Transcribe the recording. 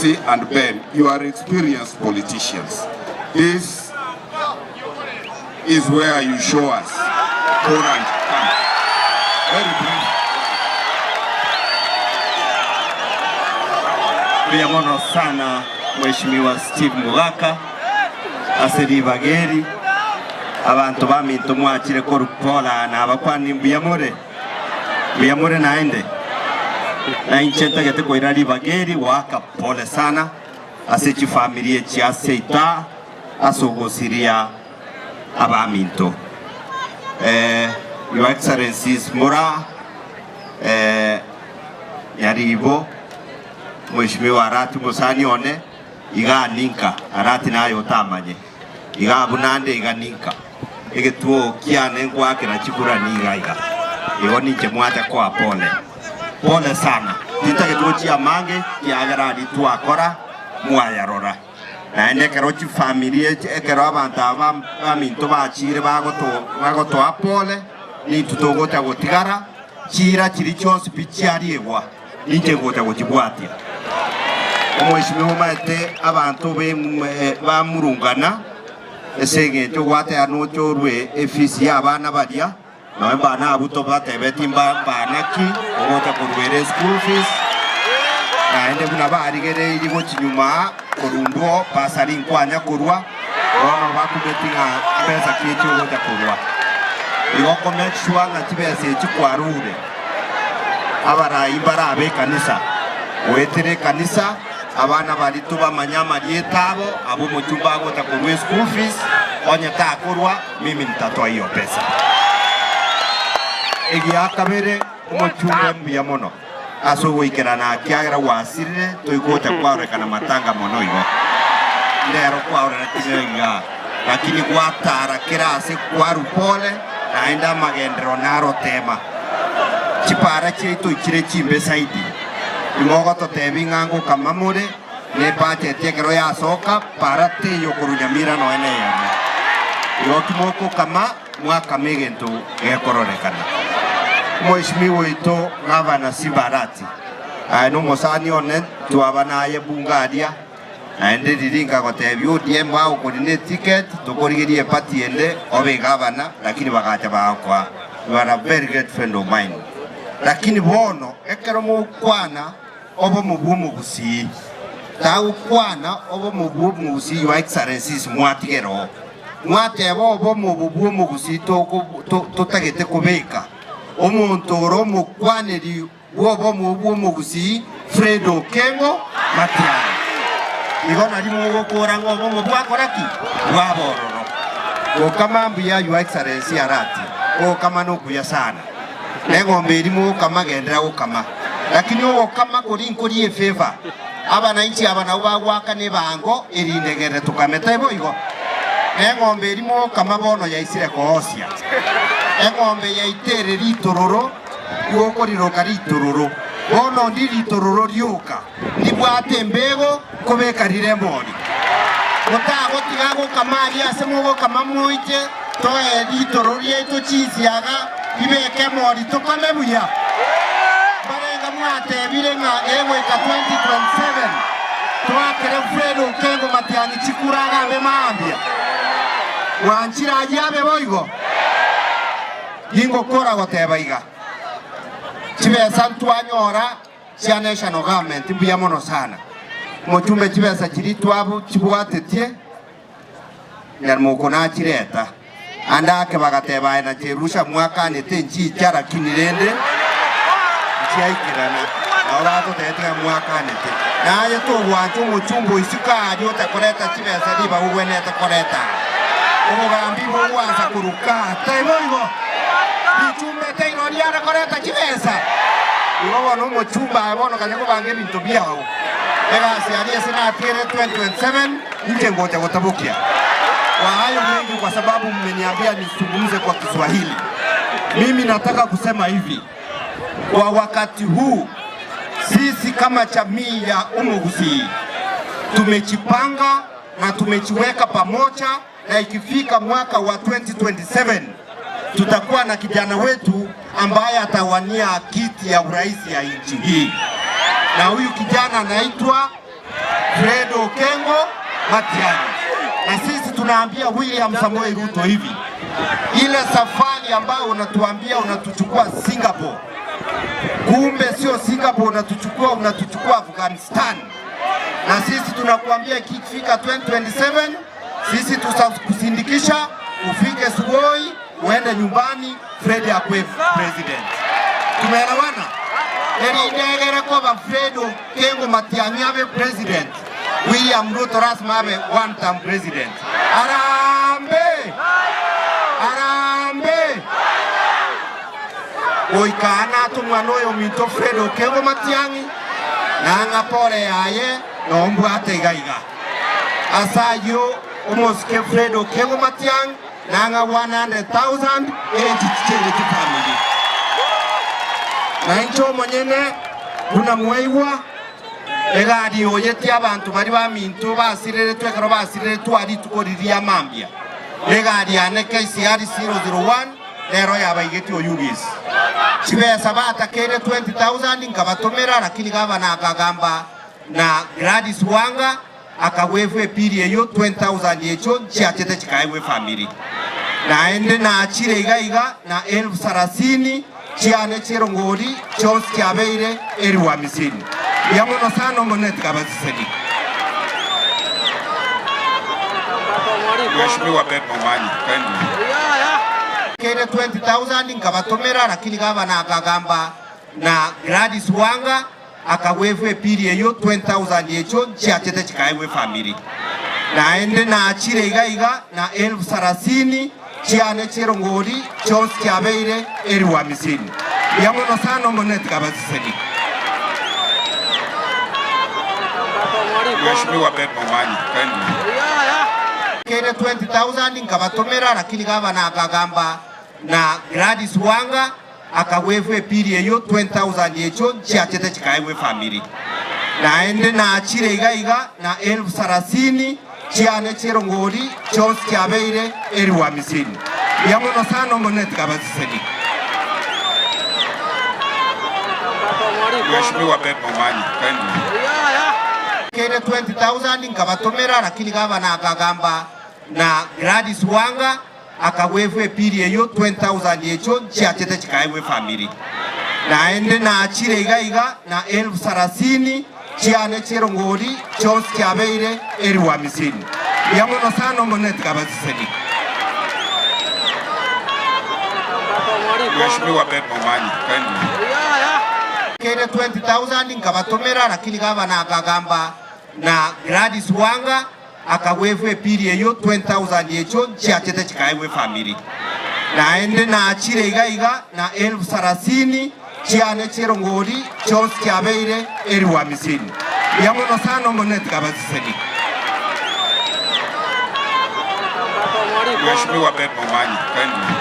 Lucy and Ben, you are experienced politicians. This is where you show us. Orange, come. Very brief. Biamono sana Mheshimiwa Steve Mugaka, Aseri Bageri, abantu baminto mwakire ko rukola na abakwani Biamore naende. Na inchenta gete ko irari Bageri waka pole sana asechi familia chia seita asogosiria abaminto. Your Excellencies Mura yaribo Mheshimiwa Arati Musani one iga ninka Arati nayo tamanye iga bunande iga ninka egetuo kiane ngwake na chikura niga iga igoni chemwata kwa pole sana titagetuo chia mange kiagarari tuakora mwayarora na ende kerochi familia ekero abantu abaminto bachire bagoto apole ni tutogota gotigara chira chiri chonse pichiariegwa ninje gota gotibwatia Mheshimiwa mate abantu bamurungana esege cyo gwate ano cyo rwe efisi y'abana badia no bana abuto batebeti mbanaki ogota kurwere school fees na ende buna barigere irigo kinyuma korundo pasari nkwanya kurwa ono bakubetinga pesa kicho ogota kurwa igoko make sure na tibese chikwarure abara ibara abe kanisa wetere kanisa abana barito bamanyama lietabo abo mutumba agota kurwe school fees onya takurwa mimi nitatoa hiyo pesa egi akabere umuchumbe Biamono aso wikerana kiagra wasire toigota kwaure kana matanga mono igo ndero kwaure tinga lakini gwatara kirase kwaru pole naenda magendero naro tema chipara cheito ikire chimbe saidi imogo to tebi ngango kamamure ne pache tekero ya soka para te yokurunyamira no ene yame yokimoko kama mwaka megento ekororekana Mheshimiwa ito Gavana Sibarati no mosani one tuabana ye bungadia ende diringa gotebi odiem ba ukorine ticket tokorigirie party ende obe gavana lakini bagacha bakwa you are a very great friend of mine lakini bono ekero mukwana obo mubumu gusi tau kwana obo mubumu gusi Your Excellencies mwatigero mwatebo obo mubumu gusi totagete kubeka omuntu oro mukwaneri obo mubumu gusi Fredo Kengo Matiari igona limo gukora ngo obo mubwakoraki wabororo okamambu ya Your Excellency Arati okama no kuya sana negombe limo kama gendera okama lakini okama kuri favor abana inchi abana ubagwaka ne bango irindegere tukameta ibo engombe limo kama bono ya isire kohosia engombe ya itere ritororo yoko riroka ritororo bono ndi ritororo ryoka nibwate mbego kobeka riremboni gotago tigago kamari asemugo kama muite toe ritororo yeto chisiaga ibeke mori tokame buya barenga mwate birenga ewe ka 2027 twakere Fredo Kengo Matiani chikuraga be maambia wanchira yabe boigo yingo kora gotebaiga chibesa ntwanyora cia national government Biamono sana muchumbe chibesa chiri twabo chibwatetie nyarmuko chireta andake bagateba na cherusha mwaka nete nchi chara kinirende chiaikirana aurato tetea mwaka nete naye to wantu muchumbo isika adio takoreta chibesa diba uwene takoreta umugambi bo wanza kuruka taiboigo bichumbe teironiana koreta chibesa iwo no muchumba bono kanyako bange bintu byao egasi ali sina tiere 2027 nje ngoja gotabukia kwa hayo mengi kwa sababu mmeniambia nisungumze kwa Kiswahili mimi nataka kusema hivi kwa wakati huu sisi kama jamii ya Umugusi tumechipanga na tumechiweka pamoja na ikifika mwaka wa 2027 tutakuwa na kijana wetu ambaye atawania kiti ya urais ya nchi hii na huyu kijana anaitwa Fred Okengo Matiang'i. Na sisi tunaambia William Samoei Ruto hivi, ile safari ambayo unatuambia unatuchukua Singapore, kumbe sio Singapore unatuchukua Afghanistan. Na sisi tunakuambia ikifika 2027 sisi tutakusindikisha ufike Sugoi uende nyumbani, Fred akwe president. Tumeelewana? Ndegere kwa Fred Okengo Matiang'i abe president, William Ruto rasma abe one term president. Arambe! Arambe! Oikana tumwana oyo minto Fred Okengo Matiang'i nanga pore yaye nombwate igaiga. Asayo omosike Fred Okengo Matiang'i nanga 100,000 echichele family. Na incho monyene kuna mweiwa egadi oyeti abantu bari baminto basirere twekero basirere twari tukoriria mambia. Egadi ane KCR 001 lero yabaigeti oyugis. Chibesa batakere 20,000 nkabatomera, lakini gavana akagamba na Gladys Wanga akagwevu epiri eyo 20,000 echo chiachete chikaiwe family. Na ende na achire igaiga na 30,000 chiane chirongori chonsi chiabeire eriwa misini. Yamono sana moneti kabasiseni. Mheshimiwa Ben Momanyi, kindly. Kere 20,000 nkabatomera, lakini gavana akagamba na Gladys Wanga akagwevu epiri eyo 20,000 echo chiachete chikaiwe family. Na ende na achire igaiga na 30,000 chiane chirongori chonsi chiabeire eriwa misini. Yamono sana moneti kabasiseni. Mheshimiwa Ben Momanyi, kindly. Kere 20,000 nkabatomera, lakini gavana akagamba na Gladys Wanga akagwevu epiri eyo 20,000 echo chiachete chikaiwe family. Na ende na achire igaiga na 30,000 chiane chirongori chonsi chiabeire eriwa misini. Yamono sana moneti kabasiseni. Mheshimiwa Ben Momanyi, kindly. Kere 20,000 nkabatomera, lakini gavana akagamba na Gladys Wanga akagwevu epiri eyo 20,000 echo chiachete chikaiwe family. Na ende na achire igaiga na 30,000 chiane chirongori chonsi chiabeire eriwa misini. Yamono sana moneti kabasiseni. Mheshimiwa Ben Momanyi, kindly. Kere 20,000 nkabatomera, lakini gavana akagamba na Gladys Wanga akagwevu epiri eyo 20,000 echo chiachete chikaiwe family. Na ende na achire igaiga na 30,000 chiane chirongori chonsi chiabeire eriwa misini. Yamono sana moneti kabasiseni. Mheshimiwa Ben Momanyi, kindly.